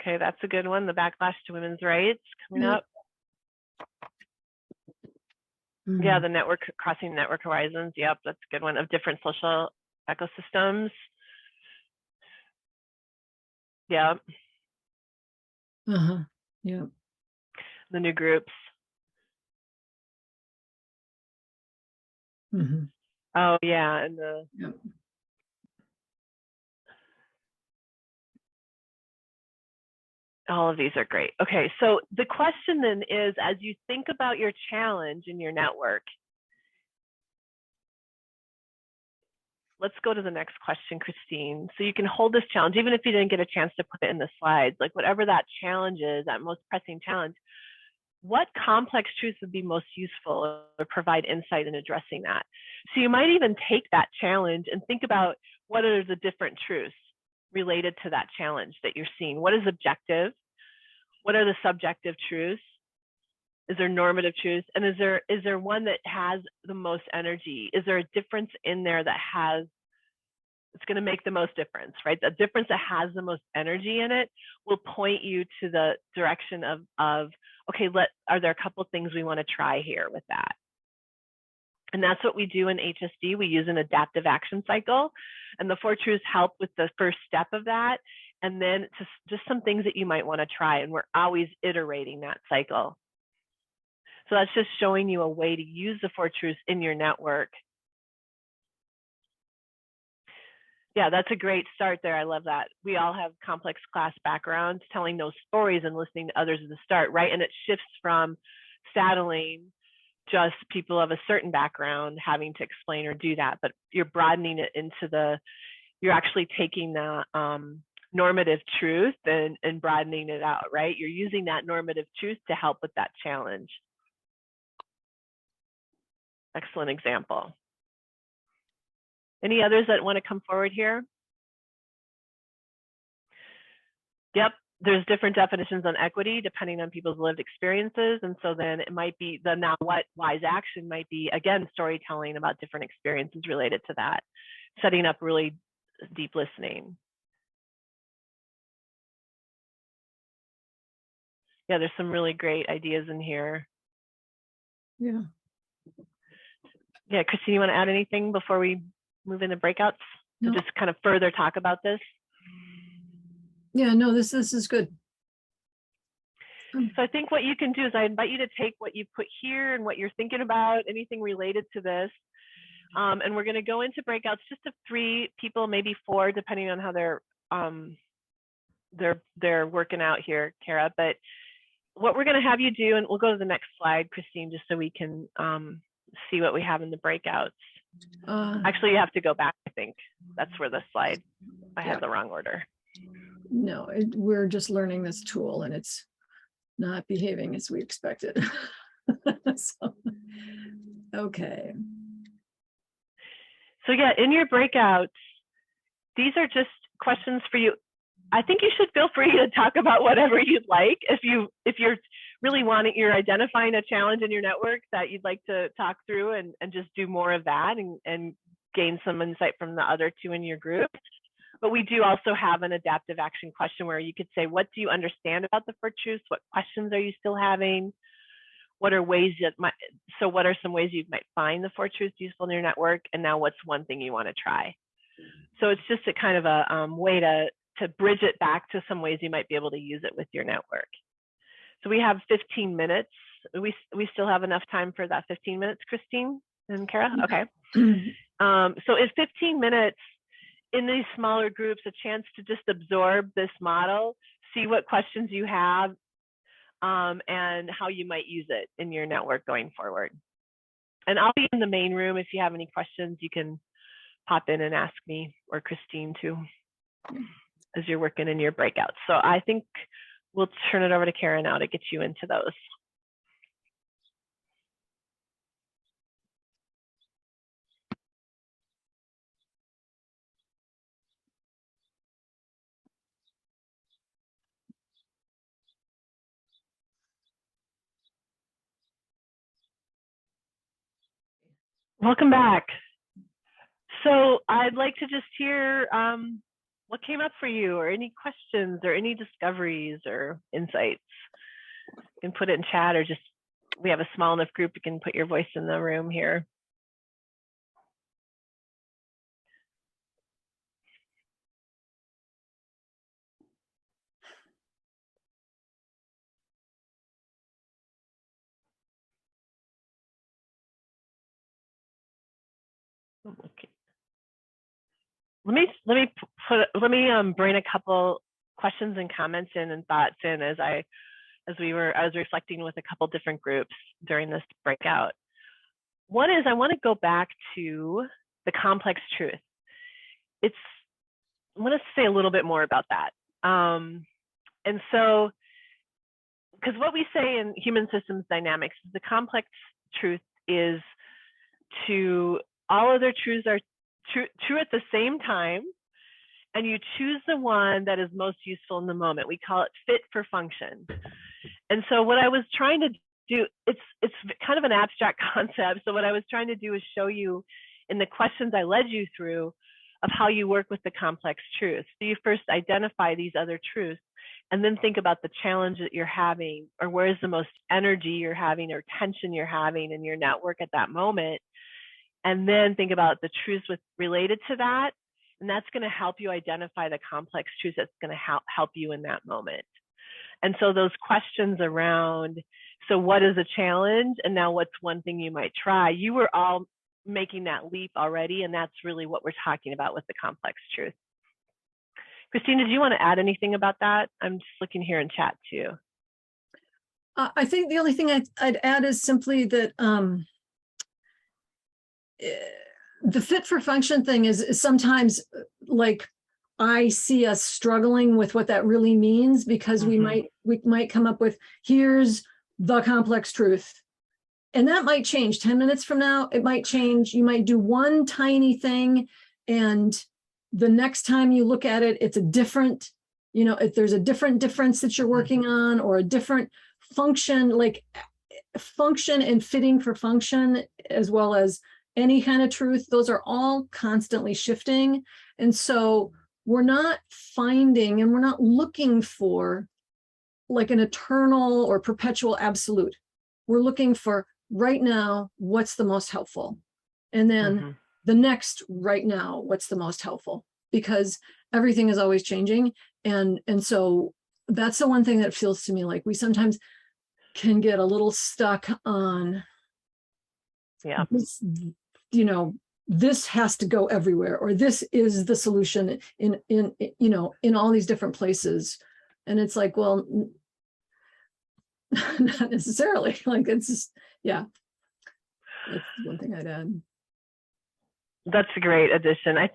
Okay, that's a good one. The backlash to women's rights coming up. Mm-hmm. Yeah, the crossing network horizons. Yep, that's a good one. Of different social ecosystems. Yeah. Uh-huh. Yeah. The new groups. Mm-hmm. Oh yeah, and the Yep. all of these are great. Okay, so the question then is, as you think about your challenge in your network, let's go to the next question, Christine. So you can hold this challenge, even if you didn't get a chance to put it in the slides, like whatever that challenge is, that most pressing challenge, what complex truths would be most useful or provide insight in addressing that? So you might even take that challenge and think about what are the different truths related to that challenge that you're seeing. What is objective? What are the subjective truths? Is there normative truths? And is there one that has the most energy? Is there a difference in there that has, it's going to make the most difference, right? The difference that has the most energy in it will point you to the direction of okay, are there a couple things we want to try here with that? And that's what we do in HSD. We use an adaptive action cycle, and the 4 truths help with the first step of that. And then just some things that you might want to try. And we're always iterating that cycle. So that's just showing you a way to use the 4 truths in your network. Yeah, that's a great start there. I love that. We all have complex class backgrounds, telling those stories and listening to others at the start, right? And it shifts from saddling just people of a certain background having to explain or do that, but you're broadening it into you're actually taking the normative truth and broadening it out, right? You're using that normative truth to help with that challenge. Excellent example. Any others that want to come forward here? Yep, there's different definitions on equity depending on people's lived experiences. And so then it might be the now what wise action might be, again, storytelling about different experiences related to that, setting up really deep listening. Yeah, there's some really great ideas in here. Yeah. Yeah, Christine, you want to add anything before we move into breakouts? No. To just kind of further talk about this? Yeah, no, this is good. So I think what you can do is I invite you to take what you put here and what you're thinking about, anything related to this. And we're going to go into breakouts just of 3 people, maybe 4, depending on how they're working out here, Kara. But what we're going to have you do, and we'll go to the next slide, Christine, just so we can see what we have in the breakouts. Actually, you have to go back, I think. That's where the slide, I had the wrong order. No, we're just learning this tool and it's not behaving as we expected. So, okay. So yeah, in your breakouts, these are just questions for you. I think you should feel free to talk about whatever you'd like. If you're really you're identifying a challenge in your network that you'd like to talk through and just do more of that and gain some insight from the other 2 in your group. But we do also have an adaptive action question where you could say, what do you understand about the 4 truths? What questions are you still having? What are what are some ways you might find the 4 truths useful in your network? And now what's one thing you want to try? So it's just a kind of a way to bridge it back to some ways you might be able to use it with your network. So we have 15 minutes. We still have enough time for that 15 minutes, Christine and Kara? Okay. So in 15 minutes, in these smaller groups, a chance to just absorb this model, see what questions you have, and how you might use it in your network going forward. And I'll be in the main room. If you have any questions, you can pop in and ask me or Christine too, as you're working in your breakouts. So I think we'll turn it over to Kara now to get you into those. Welcome back. So I'd like to just hear what came up for you, or any questions or any discoveries or insights. You can put it in chat, or just, we have a small enough group, you can put your voice in the room here. Okay. Let me bring a couple questions and comments in and thoughts in as I was reflecting with a couple different groups during this breakout. One is I want to go back to the complex truth. I want to say a little bit more about that. And so, because what we say in human systems dynamics is the complex truth is to all other truths are true at the same time, and you choose the one that is most useful in the moment. We call it fit for function. And so what I was trying to do, it's kind of an abstract concept. So what I was trying to do is show you in the questions I led you through of how you work with the complex truth. So you first identify these other truths, and then think about the challenge that you're having, or where is the most energy you're having or tension you're having in your network at that moment. And then think about the truths related to that. And that's going to help you identify the complex truths that's going to help you in that moment. And so those questions around, so what is a challenge? And now what's one thing you might try? You were all making that leap already. And that's really what we're talking about with the complex truth. Christina, do you want to add anything about that? I'm just looking here in chat too. I think the only thing I'd add is simply that the fit for function thing is sometimes like I see us struggling with what that really means, because we might come up with, here's the complex truth. And that might change 10 minutes from now. It might change. You might do one tiny thing, and the next time you look at it, it's a different, if there's a different difference that you're working on, or a different function, like function and fitting for function, as well as any kind of truth, those are all constantly shifting. And so we're not finding and we're not looking for like an eternal or perpetual absolute. We're looking for right now, what's the most helpful? And then the next right now, what's the most helpful? Because everything is always changing. And so that's the one thing that feels to me like we sometimes can get a little stuck on, this, this has to go everywhere, or this is the solution in all these different places. And it's like, well, not necessarily. Like, it's just, that's one thing I'd add. That's a great addition. That's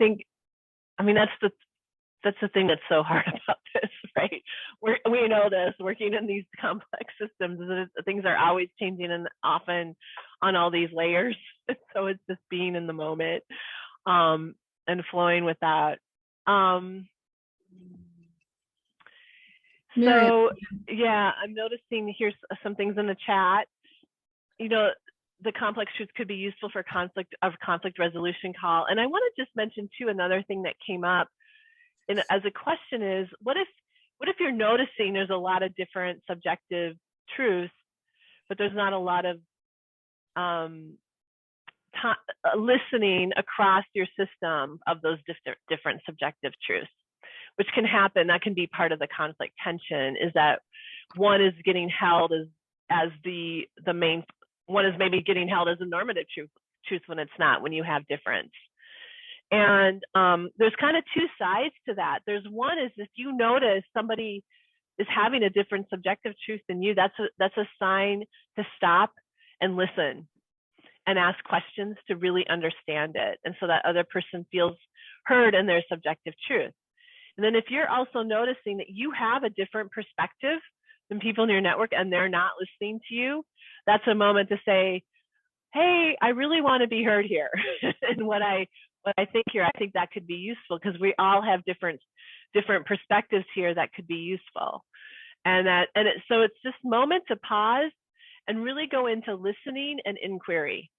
the thing that's so hard about this, right? We know this, working in these complex systems, things are always changing and often on all these layers. So it's just being in the moment and flowing with that. So yeah, I'm noticing here's some things in the chat. The complex truth could be useful for conflict resolution call. And I want to just mention too, another thing that came up as a question is, what if you're noticing there's a lot of different subjective truths, but there's not a lot of listening across your system of those different subjective truths, which can happen. That can be part of the conflict tension, is that one is getting held as the main, one is maybe getting held as a normative truth when it's not, when you have difference. And there's kind of two sides to that. There's one is if you notice somebody is having a different subjective truth than you, that's a sign to stop and listen and ask questions to really understand it. And so that other person feels heard in their subjective truth. And then if you're also noticing that you have a different perspective than people in your network and they're not listening to you, that's a moment to say, hey, I really want to be heard here. And what I think here, I think that could be useful, because we all have different perspectives here that could be useful. So it's this moment to pause and really go into listening and inquiry.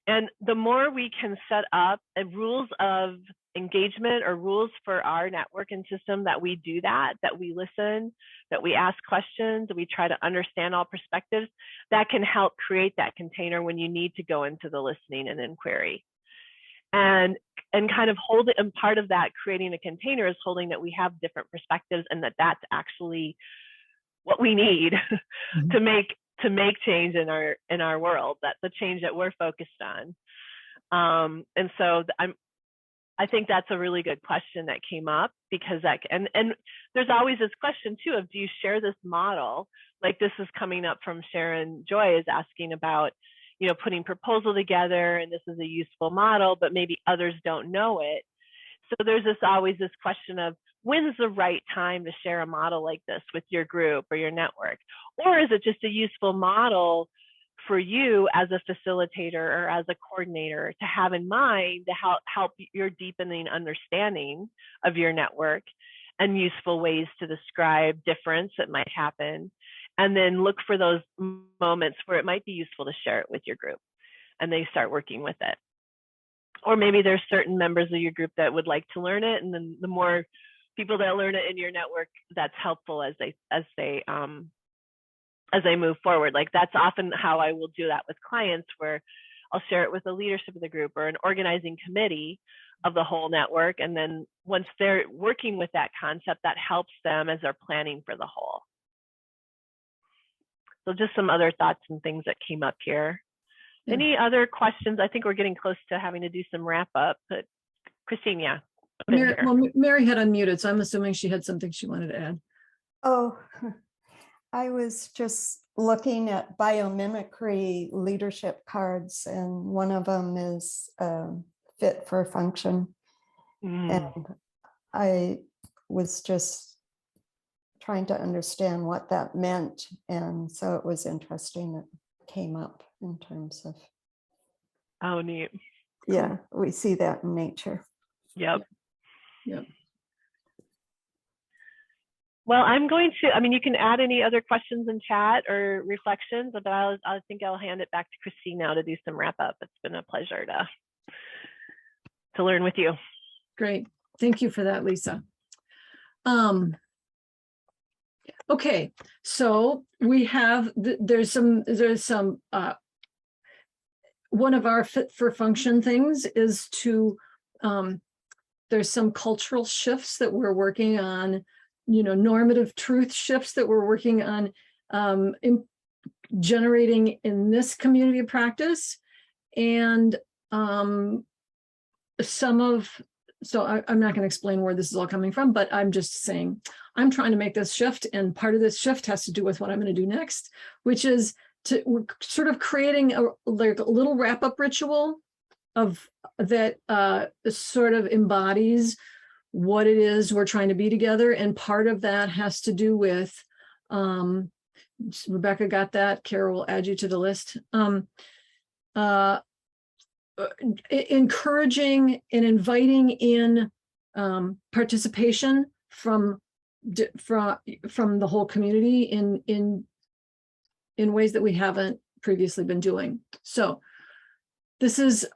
And the more we can set up rules of engagement or rules for our network and system that we do that we listen, that we ask questions, that we try to understand all perspectives, that can help create that container when you need to go into the listening and inquiry. And kind of hold it, and part of that creating a container is holding that we have different perspectives, and that's actually what we need to make change in our world. That's the change that we're focused on. And so I think that's a really good question that came up, because and there's always this question too of, do you share this model? Like this is coming up from Sharon Joy, is asking about, putting proposal together, and this is a useful model, but maybe others don't know it. So there's always this question of, when's the right time to share a model like this with your group or your network? Or is it just a useful model for you as a facilitator or as a coordinator to have in mind to help your deepening understanding of your network and useful ways to describe difference that might happen, and then look for those moments where it might be useful to share it with your group and they start working with it. Or maybe there's certain members of your group that would like to learn it, and then the more people that learn it in your network, that's helpful as they move forward. Like, that's often how I will do that with clients, where I'll share it with the leadership of the group or an organizing committee of the whole network. And then once they're working with that concept, that helps them as they're planning for the whole. So just some other thoughts and things that came up here. Yeah. Any other questions? I think we're getting close to having to do some wrap up, but Christine, yeah. Mary had unmuted, so I'm assuming she had something she wanted to add. Oh, I was just looking at biomimicry leadership cards, and one of them is fit for function. And I was just trying to understand what that meant. And so it was interesting it came up in terms of. Oh, neat. Yeah, we see that in nature. Yep. Yep. Well, I'm going to, I mean, you can add any other questions in chat or reflections, but I think I'll hand it back to Christine now to do some wrap up. It's been a pleasure to learn with you. Great. Thank you for that, Lisa. Okay, so we have, there's some one of our fit for function things is to, there's some cultural shifts that we're working on, normative truth shifts that we're working on generating in this community of practice. And I'm not going to explain where this is all coming from, but I'm just saying I'm trying to make this shift, and part of this shift has to do with what I'm going to do next, which is we're sort of creating a little wrap-up ritual of that sort of embodies what it is we're trying to be together. And part of that has to do with Rebecca got that. Carol will add you to the list. Encouraging and inviting in participation from the whole community in ways that we haven't previously been doing. So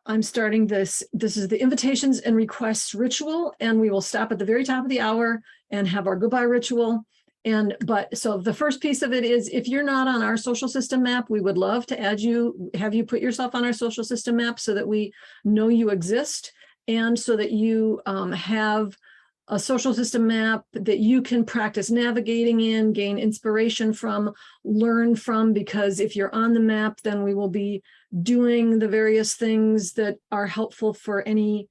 I'm starting this. This is the invitations and requests ritual, and we will stop at the very top of the hour and have our goodbye ritual. So the first piece of it is, if you're not on our social system map, we would love to have you put yourself on our social system map so that we know you exist, and so that you have a social system map that you can practice navigating in, gain inspiration from, learn from, because if you're on the map, then we will be doing the various things that are helpful for any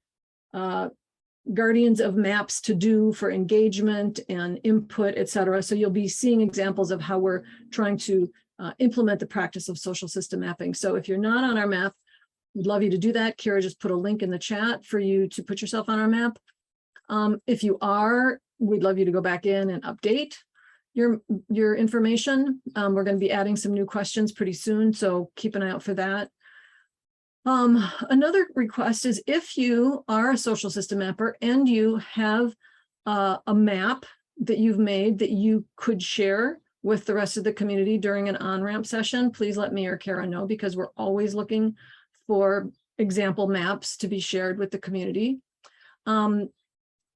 guardians of maps to do for engagement and input, etc. So you'll be seeing examples of how we're trying to implement the practice of social system mapping. So if you're not on our map, we'd love you to do that. Kara just put a link in the chat for you to put yourself on our map. If you are, we'd love you to go back in and update your information. We're going to be adding some new questions pretty soon, so keep an eye out for that. Another request is, if you are a social system mapper and you have a map that you've made that you could share with the rest of the community during an on-ramp session, please let me or Kara know, because we're always looking for example maps to be shared with the community.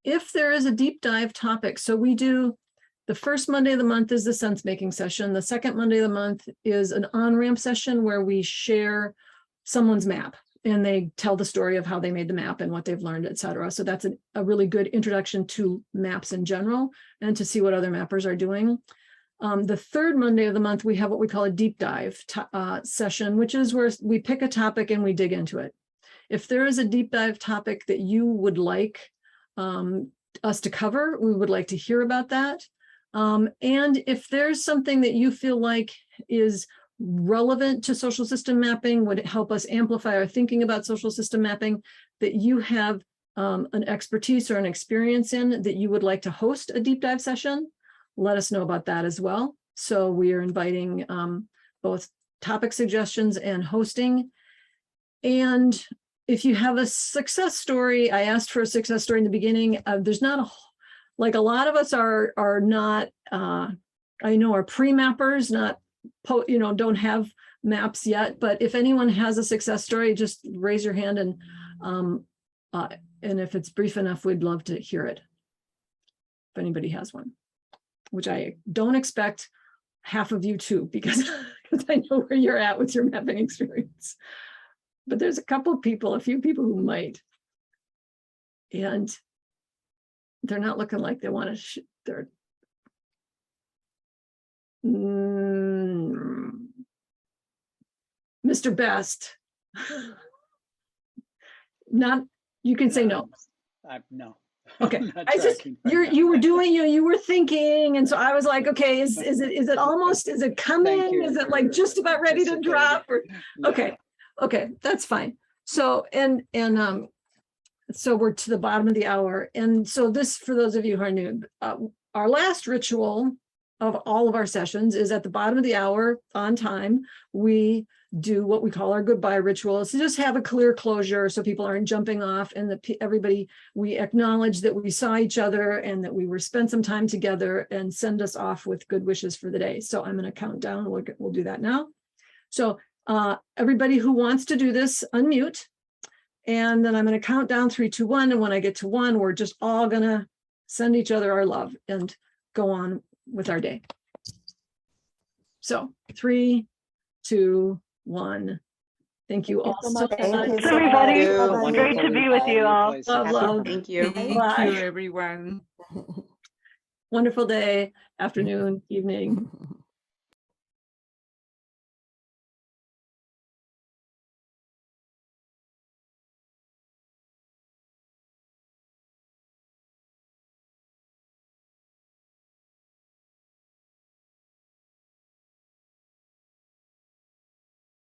If there is a deep dive topic, so we do, the first Monday of the month is the SenseMaking session. The second Monday of the month is an on-ramp session where we share someone's map and they tell the story of how they made the map and what they've learned, etc. So that's a really good introduction to maps in general and to see what other mappers are doing. The third Monday of the month, we have what we call a deep dive session, which is where we pick a topic and we dig into it. If there is a deep dive topic that you would like us to cover, we would like to hear about that. And if there's something that you feel like is relevant to social system mapping, would help us amplify our thinking about social system mapping, that you have an expertise or an experience in that you would like to host a deep dive session, let us know about that as well. So we are inviting both topic suggestions and hosting. And if you have a success story, I asked for a success story in the beginning. There's not a, like a lot of us are not, I know are pre-mappers, not, don't have maps yet, but if anyone has a success story, just raise your hand and if it's brief enough, we'd love to hear it. If anybody has one, which I don't expect half of you to, because I know where you're at with your mapping experience. But there's a few people who might. And they're not looking like they want to, they're, Mr. Best. Not, you can say no. No. Okay, I'm not I just, tracking right you now. were doing, you were thinking, and so I was like, okay, is it almost, is it coming? you. Is it like just about ready to Anticipating. drop? Or, No. okay, that's fine. So, so we're to the bottom of the hour. And so this, for those of you who are new, our last ritual of all of our sessions is at the bottom of the hour on time. We do what we call our goodbye ritual. So just have a clear closure so people aren't jumping off, and everybody, we acknowledge that we saw each other and that we spent some time together, and send us off with good wishes for the day. So I'm going to count down. We'll do that now. So everybody who wants to do this, unmute. And then I'm going to count down 3, 2, 1. And when I get to 1, we're just all going to send each other our love and go on with our day. So 3, 2, 1. Thank you all so much. Thank you so Everybody, much. great to be with you all. Love. Thank you. Bye. Thank you, everyone. Wonderful day, afternoon, evening.